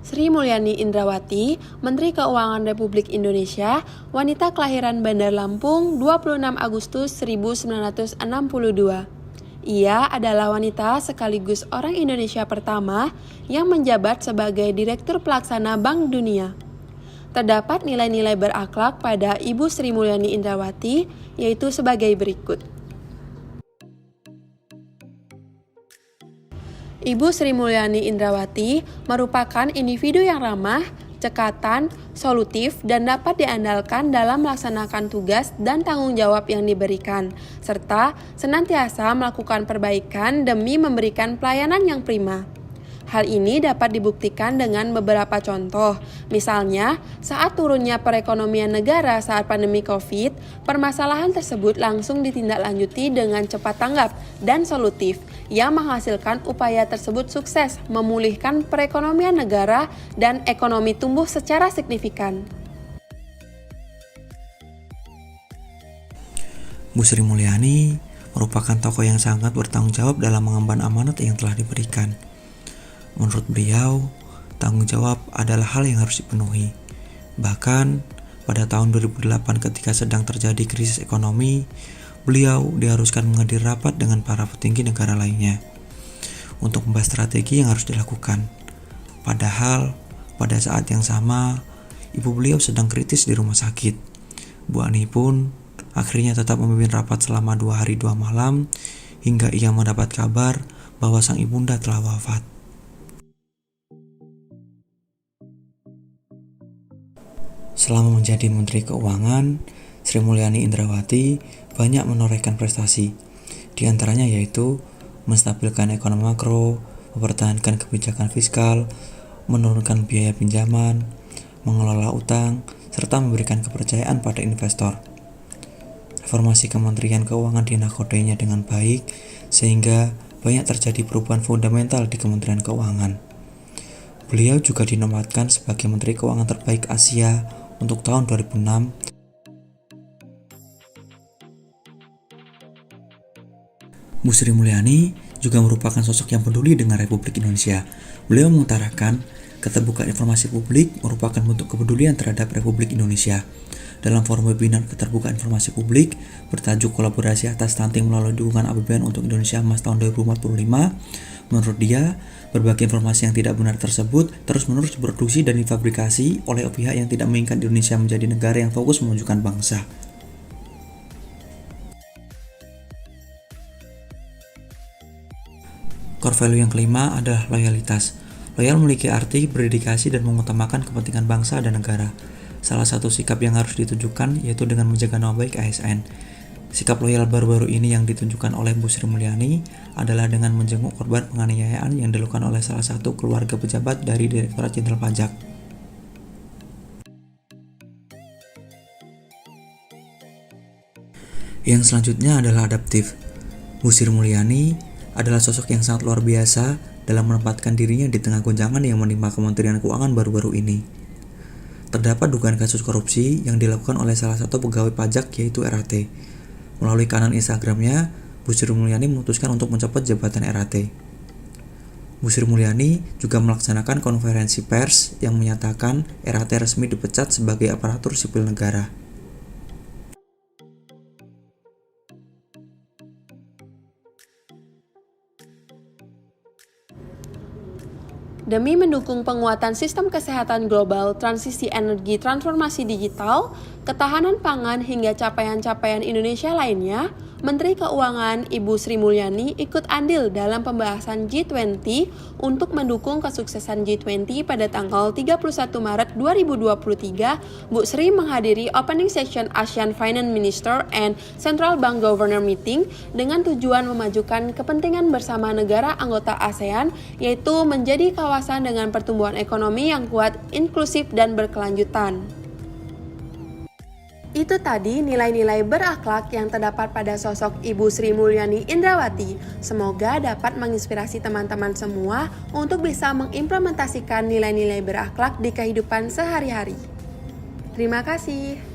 Sri Mulyani Indrawati, Menteri Keuangan Republik Indonesia, wanita kelahiran Bandar Lampung 26 Agustus 1962. Ia adalah wanita sekaligus orang Indonesia pertama yang menjabat sebagai Direktur Pelaksana Bank Dunia. Terdapat nilai-nilai berakhlak pada Ibu Sri Mulyani Indrawati, yaitu sebagai berikut. Ibu Sri Mulyani Indrawati merupakan individu yang ramah, cekatan, solutif, dan dapat diandalkan dalam melaksanakan tugas dan tanggung jawab yang diberikan, serta senantiasa melakukan perbaikan demi memberikan pelayanan yang prima. Hal ini dapat dibuktikan dengan beberapa contoh. Misalnya, saat turunnya perekonomian negara saat pandemi COVID, permasalahan tersebut langsung ditindaklanjuti dengan cepat tanggap dan solutif, yang menghasilkan upaya tersebut sukses memulihkan perekonomian negara dan ekonomi tumbuh secara signifikan. Bu Sri Mulyani merupakan tokoh yang sangat bertanggung jawab dalam mengemban amanat yang telah diberikan. Menurut beliau, tanggung jawab adalah hal yang harus dipenuhi. Bahkan, pada tahun 2008 ketika sedang terjadi krisis ekonomi, beliau diharuskan menghadiri rapat dengan para petinggi negara lainnya untuk membahas strategi yang harus dilakukan. Padahal, pada saat yang sama, ibu beliau sedang kritis di rumah sakit. Bu Ani pun akhirnya tetap memimpin rapat selama 2 hari 2 malam hingga ia mendapat kabar bahwa sang ibunda telah wafat. Selama menjadi Menteri Keuangan, Sri Mulyani Indrawati banyak menorehkan prestasi. Di antaranya yaitu menstabilkan ekonomi makro, mempertahankan kebijakan fiskal, menurunkan biaya pinjaman, mengelola utang, serta memberikan kepercayaan pada investor. Reformasi Kementerian Keuangan dinakodainya dengan baik, sehingga banyak terjadi perubahan fundamental di Kementerian Keuangan. Beliau juga dinobatkan sebagai Menteri Keuangan terbaik Asia untuk tahun 2006. Bu Sri Mulyani juga merupakan sosok yang peduli dengan Republik Indonesia. Beliau mengutarakan keterbukaan informasi publik merupakan bentuk kepedulian terhadap Republik Indonesia. Dalam forum webinar keterbukaan informasi publik bertajuk kolaborasi atas stunting melalui dukungan APBN untuk Indonesia Emas tahun 2045, menurut dia, berbagai informasi yang tidak benar tersebut terus-menerus diproduksi dan difabrikasi oleh pihak yang tidak menginginkan Indonesia menjadi negara yang fokus memajukan bangsa. Core value yang kelima adalah loyalitas. Loyal memiliki arti berdedikasi dan mengutamakan kepentingan bangsa dan negara. Salah satu sikap yang harus ditunjukkan yaitu dengan menjaga nama baik ASN. Sikap loyal baru-baru ini yang ditunjukkan oleh Bu Sri Mulyani adalah dengan menjenguk korban penganiayaan yang dilakukan oleh salah satu keluarga pejabat dari Direktorat Jenderal Pajak. Yang selanjutnya adalah adaptif. Bu Sri Mulyani adalah sosok yang sangat luar biasa dalam menempatkan dirinya di tengah gonjangan yang menimpa Kementerian Keuangan baru-baru ini. Terdapat dugaan kasus korupsi yang dilakukan oleh salah satu pegawai pajak yaitu RAT. Melalui kanal Instagramnya, Bu Sri Mulyani memutuskan untuk mencopot jabatan RAT. Bu Sri Mulyani juga melaksanakan konferensi pers yang menyatakan RAT resmi dipecat sebagai aparatur sipil negara. Demi mendukung penguatan sistem kesehatan global, transisi energi, transformasi digital, ketahanan pangan hingga capaian-capaian Indonesia lainnya, Menteri Keuangan Ibu Sri Mulyani ikut andil dalam pembahasan G20 untuk mendukung kesuksesan G20 pada tanggal 31 Maret 2023. Bu Sri menghadiri opening session ASEAN Finance Minister and Central Bank Governor Meeting dengan tujuan memajukan kepentingan bersama negara anggota ASEAN, yaitu menjadi kawasan dengan pertumbuhan ekonomi yang kuat, inklusif, dan berkelanjutan. Itu tadi nilai-nilai berakhlak yang terdapat pada sosok Ibu Sri Mulyani Indrawati. Semoga dapat menginspirasi teman-teman semua untuk bisa mengimplementasikan nilai-nilai berakhlak di kehidupan sehari-hari. Terima kasih.